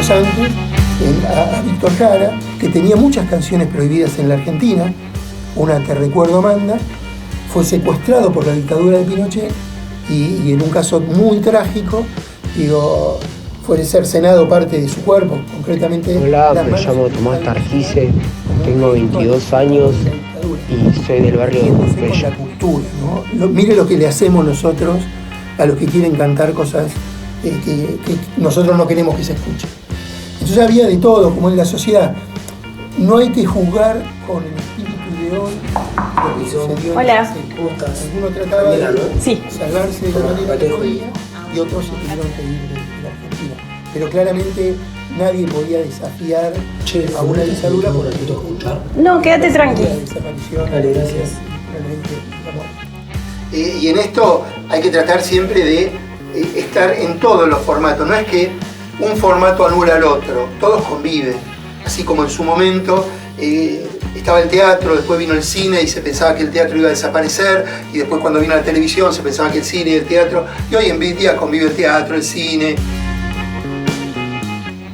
años antes a Víctor Jara, que tenía muchas canciones prohibidas en la Argentina. Una, Te recuerdo, Amanda, fue secuestrado por la dictadura de Pinochet y en un caso muy trágico, fue cercenado parte de su cuerpo, concretamente. Hola, me llamo Tomás Targise, tengo 22 años y soy del barrio de Pompeya. La cultura, ¿no? Mire lo que le hacemos nosotros a los que quieren cantar cosas que nosotros no queremos que se escuchen. Entonces había de todo, como en la sociedad. No hay que juzgar con el espíritu de hoy lo que sucedió. Hola. Alguno trataba de salvarse de la manera que podía y otros se tuvieron que ir de la Argentina. Pero claramente nadie podía desafiar a una dictadura por el que escuchar. No, quédate tranquilo. Dale, gracias. Y en esto hay que tratar siempre de estar en todos los formatos. No es que un formato anula al otro, todos conviven. Así como en su momento estaba el teatro, después vino el cine y se pensaba que el teatro iba a desaparecer, y después cuando vino la televisión se pensaba que el cine y el teatro, y hoy en día convive el teatro, el cine.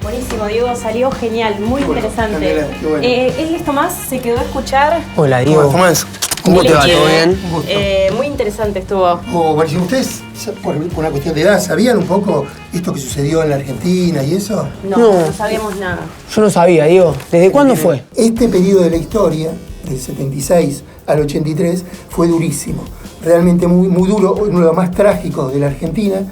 Buenísimo, Diego, salió genial, muy interesante. Bueno. Él es Tomás, se quedó a escuchar. Hola, Diego. Hola, Tomás. ¿Cómo te va? ¿Todo bien? Un gusto. Muy interesante estuvo. Buenísimo. ¿Ustedes, por una cuestión de edad, sabían un poco esto que sucedió en la Argentina y eso? No sabíamos nada. Yo no sabía, Diego. ¿Desde cuándo fue? Este periodo de la historia, del 76 al 83, fue durísimo. Realmente muy duro, uno de los más trágicos de la Argentina.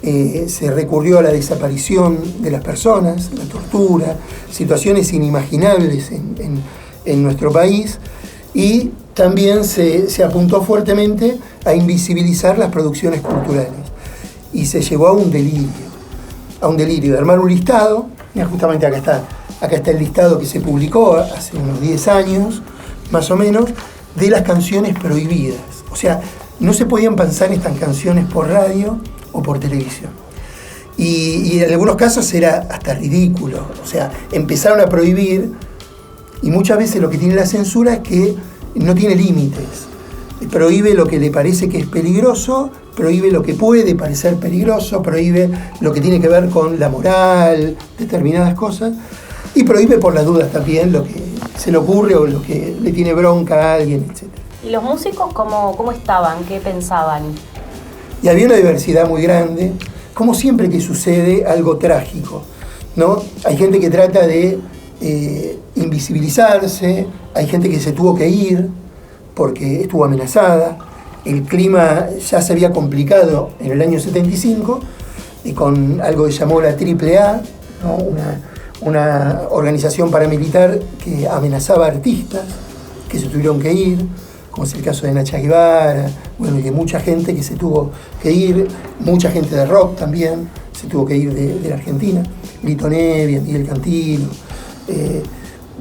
Se recurrió a la desaparición de las personas, la tortura, situaciones inimaginables en nuestro país, y también se apuntó fuertemente a invisibilizar las producciones culturales y se llevó a un delirio, de armar un listado. Mira, justamente acá está el listado que se publicó hace unos 10 años, más o menos, de las canciones prohibidas. O sea, no se podían pasar estas canciones por radio o por televisión. Y en algunos casos era hasta ridículo. O sea, empezaron a prohibir, y muchas veces lo que tiene la censura es que no tiene límites. Prohíbe lo que le parece que es peligroso, prohíbe lo que puede parecer peligroso, prohíbe lo que tiene que ver con la moral, determinadas cosas, y prohíbe por las dudas también lo que se le ocurre o lo que le tiene bronca a alguien, etc. ¿Y los músicos cómo estaban? ¿Qué pensaban? Y había una diversidad muy grande, como siempre que sucede algo trágico, ¿no? Hay gente que trata de invisibilizarse, hay gente que se tuvo que ir porque estuvo amenazada. El clima ya se había complicado en el año 75 con algo que llamó la AAA, ¿no? Una organización paramilitar que amenazaba a artistas que se tuvieron que ir, como es el caso de Nacha Guevara, bueno, y de mucha gente que se tuvo que ir, mucha gente de rock también se tuvo que ir de la Argentina, Lito Nevia, Miguel Cantilo,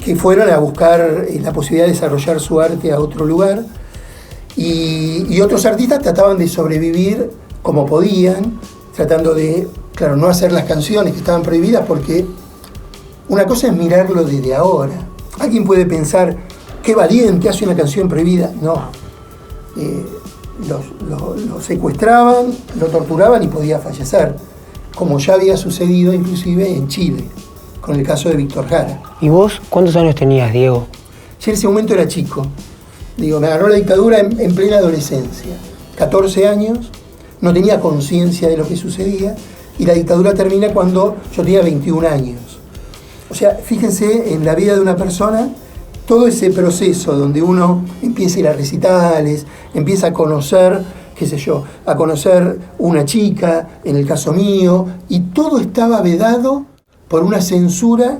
que fueron a buscar la posibilidad de desarrollar su arte a otro lugar, y otros artistas trataban de sobrevivir como podían, tratando de, claro, no hacer las canciones que estaban prohibidas, porque una cosa es mirarlo desde ahora. Alguien puede pensar, qué valiente, hace una canción prohibida. No. Lo secuestraban, lo torturaban y podía fallecer, como ya había sucedido inclusive en Chile, con el caso de Víctor Jara. ¿Y vos cuántos años tenías, Diego? Yo en ese momento era chico. Me agarró la dictadura en plena adolescencia. 14 años, no tenía conciencia de lo que sucedía, y la dictadura termina cuando yo tenía 21 años. O sea, fíjense en la vida de una persona, todo ese proceso donde uno empieza a ir a recitales, empieza a conocer, qué sé yo, a conocer una chica, en el caso mío, y todo estaba vedado por una censura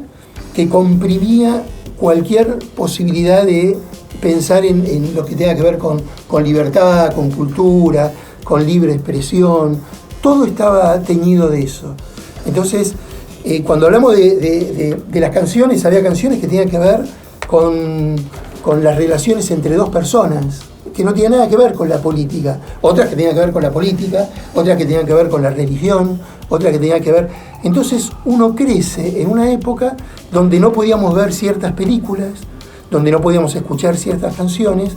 que comprimía cualquier posibilidad de pensar en lo que tenga que ver con libertad, con cultura, con libre expresión. Todo estaba teñido de eso. Entonces, cuando hablamos de las canciones, había canciones que tenían que ver con las relaciones entre dos personas, que no tenían nada que ver con la política, otras que tenían que ver con la política, otras que tenían que ver con la religión, otras que tenían que ver... Entonces uno crece en una época donde no podíamos ver ciertas películas, donde no podíamos escuchar ciertas canciones,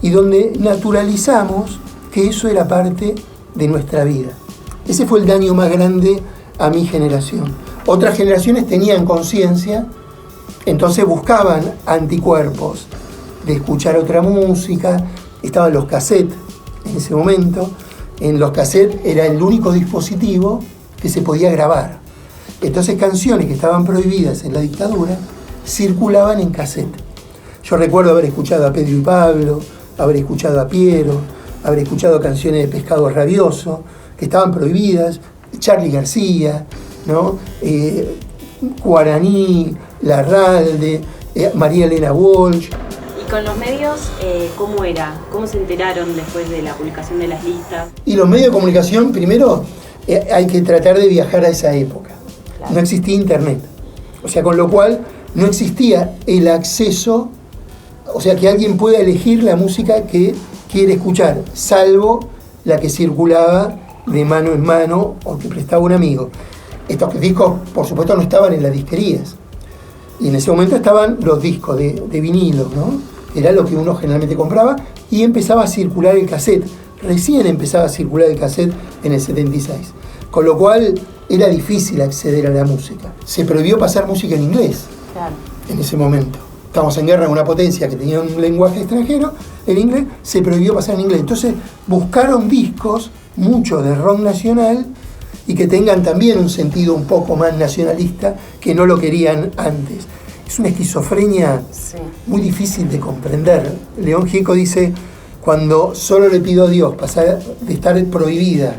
y donde naturalizamos que eso era parte de nuestra vida. Ese fue el daño más grande a mi generación. Otras generaciones tenían conciencia, entonces buscaban anticuerpos de escuchar otra música. Estaban los cassettes en ese momento. En los cassettes era el único dispositivo que se podía grabar. Entonces canciones que estaban prohibidas en la dictadura circulaban en cassette. Yo recuerdo haber escuchado a Pedro y Pablo, haber escuchado a Piero, haber escuchado canciones de Pescado Rabioso que estaban prohibidas, Charly García, ¿no? Guaraní, Larralde, María Elena Walsh. ¿Y con los medios cómo era? ¿Cómo se enteraron después de la publicación de las listas? Y los medios de comunicación, primero, hay que tratar de viajar a esa época. Claro. No existía internet. O sea, con lo cual no existía el acceso, o sea, que alguien pueda elegir la música que quiere escuchar, salvo la que circulaba de mano en mano o que prestaba un amigo. Estos discos, por supuesto, no estaban en las disquerías. Y en ese momento estaban los discos de vinilo, ¿no? Era lo que uno generalmente compraba, y empezaba a circular el cassette. Recién empezaba a circular el cassette en el 76. Con lo cual era difícil acceder a la música. Se prohibió pasar música en inglés. Claro. En ese momento. Estábamos en guerra con una potencia que tenía un lenguaje extranjero, el inglés, se prohibió pasar en inglés. Entonces buscaron discos, mucho de rock nacional, y que tengan también un sentido un poco más nacionalista, que no lo querían antes. Es una esquizofrenia muy difícil de comprender. León Gieco dice, cuando Solo le pido a Dios pasar de estar prohibida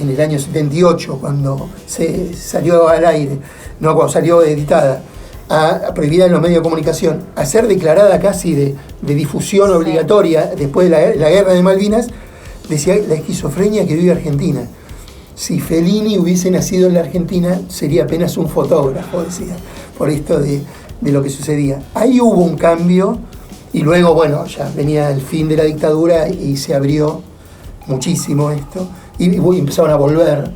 en el año 78, cuando se salió al aire, no, cuando salió editada, a prohibida en los medios de comunicación, a ser declarada casi de difusión obligatoria después de la guerra de Malvinas, decía la esquizofrenia que vive Argentina. Si Fellini hubiese nacido en la Argentina, sería apenas un fotógrafo, decía, por esto de lo que sucedía. Ahí hubo un cambio, y luego, bueno, ya venía el fin de la dictadura y se abrió muchísimo esto, y empezaron a volver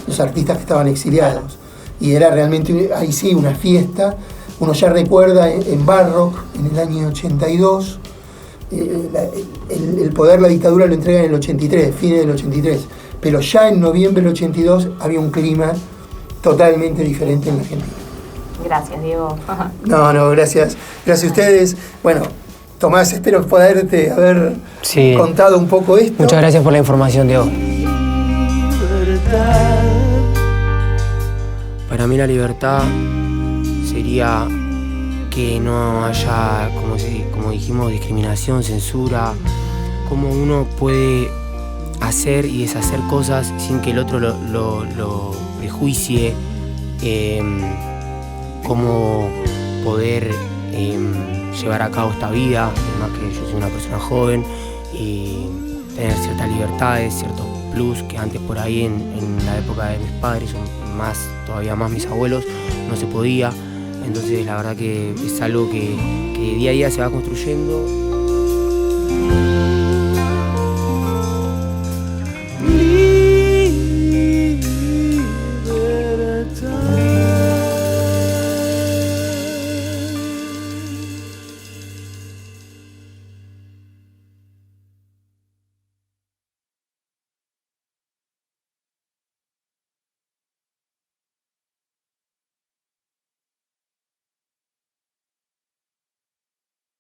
los artistas que estaban exiliados. Y era realmente, ahí sí, una fiesta. Uno ya recuerda en Barrock, en el año 82, el poder, la dictadura lo entrega en el 83, fines del 83. Pero ya en noviembre del 82 había un clima totalmente diferente en la Argentina. Gracias, Diego. No, gracias. Gracias a ustedes. Bueno, Tomás, espero poderte haber contado un poco esto. Muchas gracias por la información, Diego. Para mí la libertad sería que no haya, como dijimos, discriminación, censura, cómo uno puede hacer y deshacer cosas sin que el otro lo prejuicie, cómo poder llevar a cabo esta vida, además que yo soy una persona joven, y tener ciertas libertades, ciertos plus que antes por ahí en la época de mis padres, todavía más mis abuelos, no se podía. Entonces la verdad que es algo que día a día se va construyendo.